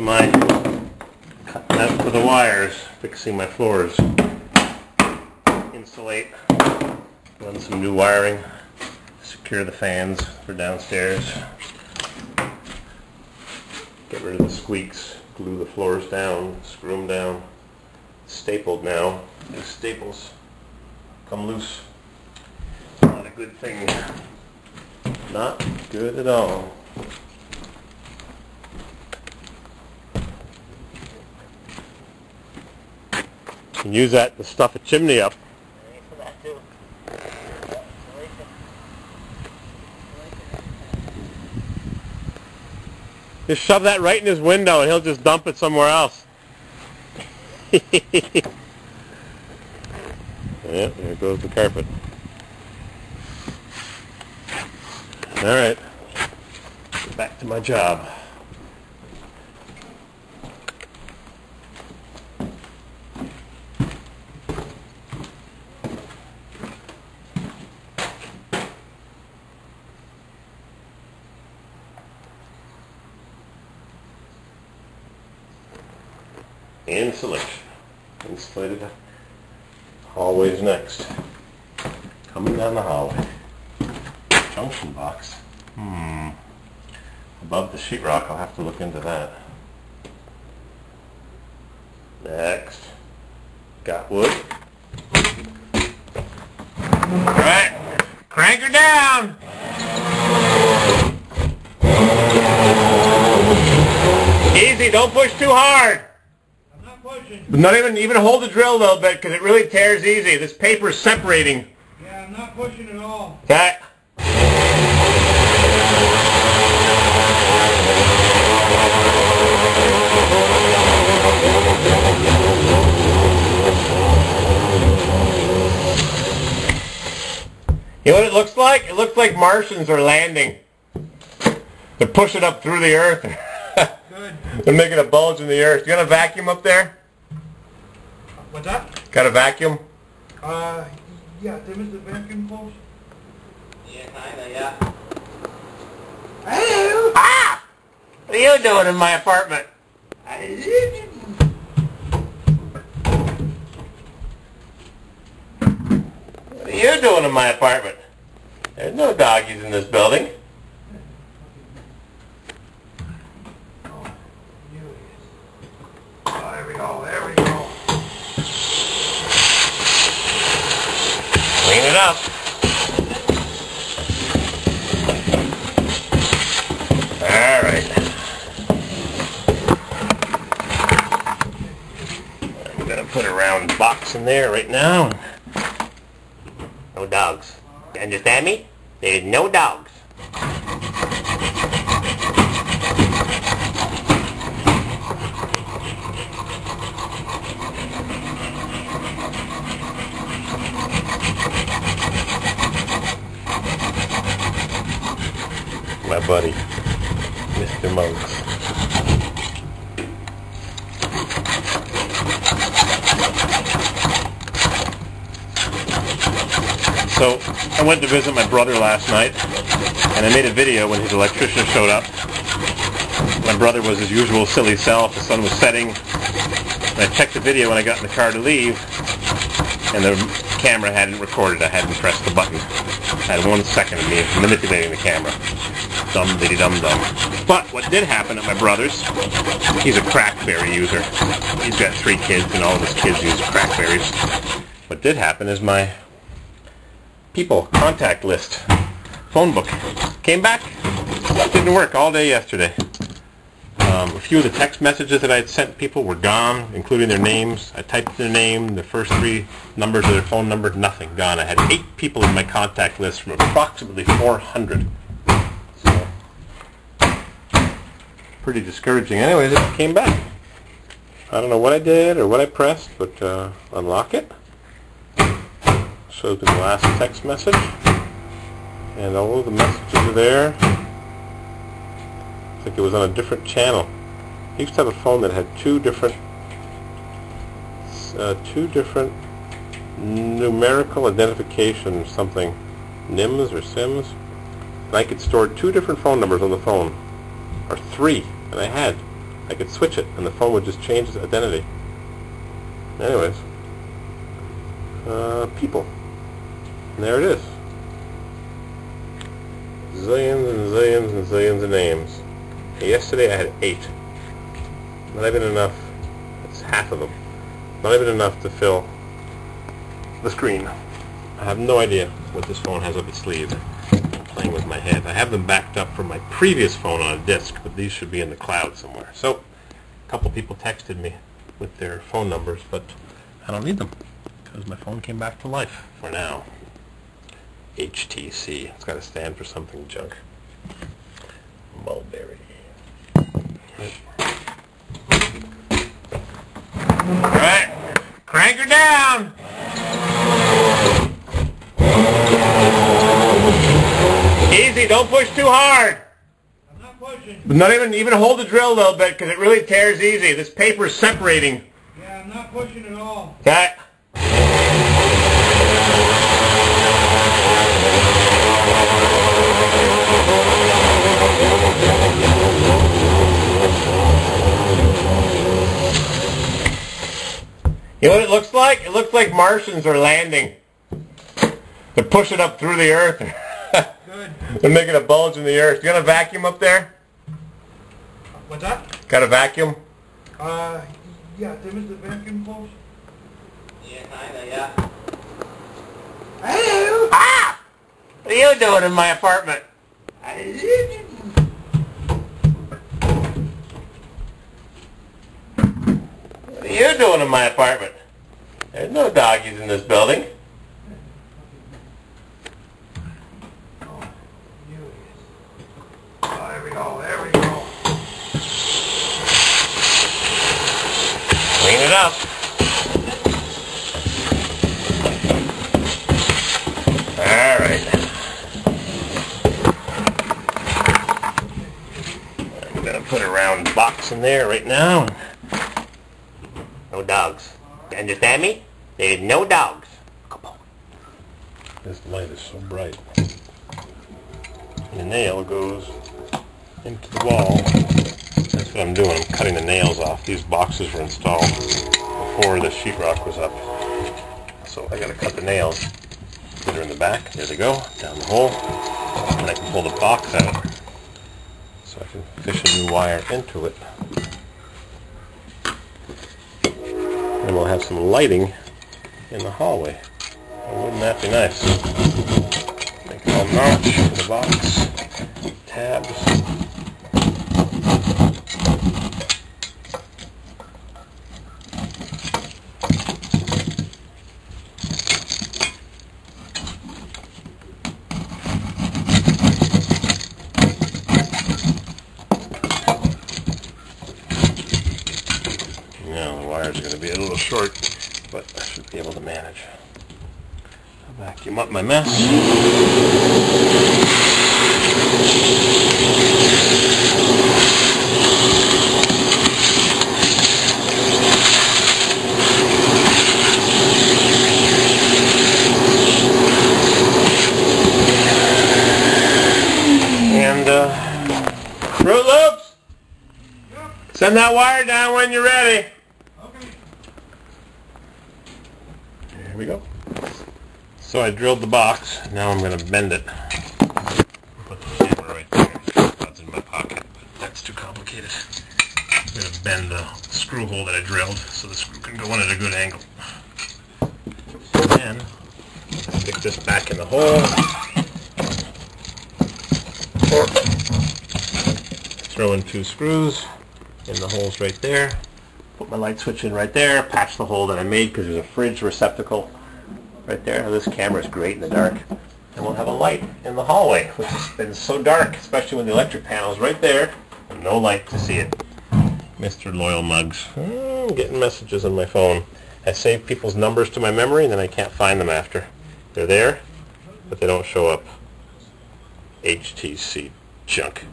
to my cutting out for the wires, fixing my floors. Insulate, run some new wiring, secure the fans for downstairs, get rid of the squeaks, glue the floors down, screw them down. Stapled now. The staples come loose. Not a good thing. Not good at all. You can use that to stuff a chimney up. Just shove that right in his window and he'll just dump it somewhere else. Yeah, there goes the carpet. Alright, back to my job. Insulation. Insulated hallways next. Coming down the hallway. Junction box. Above the sheetrock, I'll have to look into that. Next. Got wood. Alright. Crank her down! Easy, don't push too hard. Not even hold the drill a little bit because it really tears easy. This paper is separating. Yeah, I'm not pushing at all. Okay. You know what it looks like? It looks like Martians are landing. They're pushing up through the earth. Good. They're making a bulge in the earth. You got a vacuum up there? What's that? Got a vacuum? Yeah, there was the vacuum close. Yeah, kinda, yeah. Hello! Ah! What are you doing in my apartment? I What are you doing in my apartment? There's no doggies in this building. Oh, there we go, there we go. Clean it up. Alright. I'm going to put a round box in there right now. No dogs. You understand me? There's no dogs. My buddy, Mr. Monks. So, I went to visit my brother last night, and I made a video when his electrician showed up. My brother was his usual silly self, the sun was setting, and I checked the video when I got in the car to leave, and the camera hadn't recorded, I hadn't pressed the button. I had 1 second of me manipulating the camera. Dum-diddy-dum-dum. But what did happen at my brother's, he's a crackberry user. He's got 3 kids, and all of his kids use crackberries. What did happen is my people contact list phone book came back. Didn't work all day yesterday. A few of the text messages that I had sent people were gone, including their names. I typed their name, the first 3 numbers of their phone number, nothing, gone. I had 8 people in my contact list from approximately 400. So, pretty discouraging. Anyways, it came back. I don't know what I did or what I pressed, but unlock it. Shows me the last text message. And all of the messages are there. It's like it was on a different channel. I used to have a phone that had two different numerical identification something, NIMS or SIMs, and I could store 2 different phone numbers on the phone, or 3, and I I could switch it and the phone would just change its identity. Anyways, people. And there it is. Zillions and zillions and zillions of names. Yesterday I had 8. Not even enough. It's half of them. Not even enough to fill the screen. I have no idea what this phone has up its sleeve. I'm playing with my head. I have them backed up from my previous phone on a disk, but these should be in the cloud somewhere. So, a couple people texted me with their phone numbers, but I don't need them because my phone came back to life for now. HTC. It's got to stand for something junk. Mulberry. Alright, crank her down! Easy, don't push too hard! I'm not pushing. Not even hold the drill a little bit because it really tears easy. This paper's separating. Yeah, I'm not pushing at all. Okay. You know what it looks like? It looks like Martians are landing. They're pushing up through the earth. Good. They're making a bulge in the earth. You got a vacuum up there? What's that? Got a vacuum? Yeah, Tim, is the vacuum close? Yeah, kinda, yeah. Hello! Ah! What are you doing in my apartment? What are you doing in my apartment? There's no doggies in this building. Oh, there we go, there we go. Clean it up. Alright. I'm going to put a round box in there right now. No dogs. Understand me? There's no dogs. This light is so bright. The nail goes into the wall. That's what I'm doing. I'm cutting the nails off. These boxes were installed before the sheetrock was up. So I gotta cut the nails. Put her in the back. There they go. Down the hole. And I can pull the box out. So I can fish a new wire into it. And we'll have some lighting in the hallway. Oh, wouldn't that be nice? Make a little notch in the box. Tabs. Now the wires are going to be a little short, but I should be able to manage. I'll vacuum up my mess. And Fruit Loops, send that wire down when you're ready. Okay. Here we go. So I drilled the box. Now I'm going to bend it. Put the camera right there. That's in my pocket, but that's too complicated. I'm going to bend the screw hole that I drilled so the screw can go in at a good angle. And stick this back in the hole. Throw in 2 screws in the holes right there. Put my light switch in right there. Patch the hole that I made because there's a fridge receptacle right there. Now this camera is great in the dark. And we'll have a light in the hallway, which has been so dark, especially when the electric panel is right there and no light to see it. Mr. Loyal Mugs. I'm getting messages on my phone. I save people's numbers to my memory and then I can't find them after. They're there, but they don't show up. HTC junk.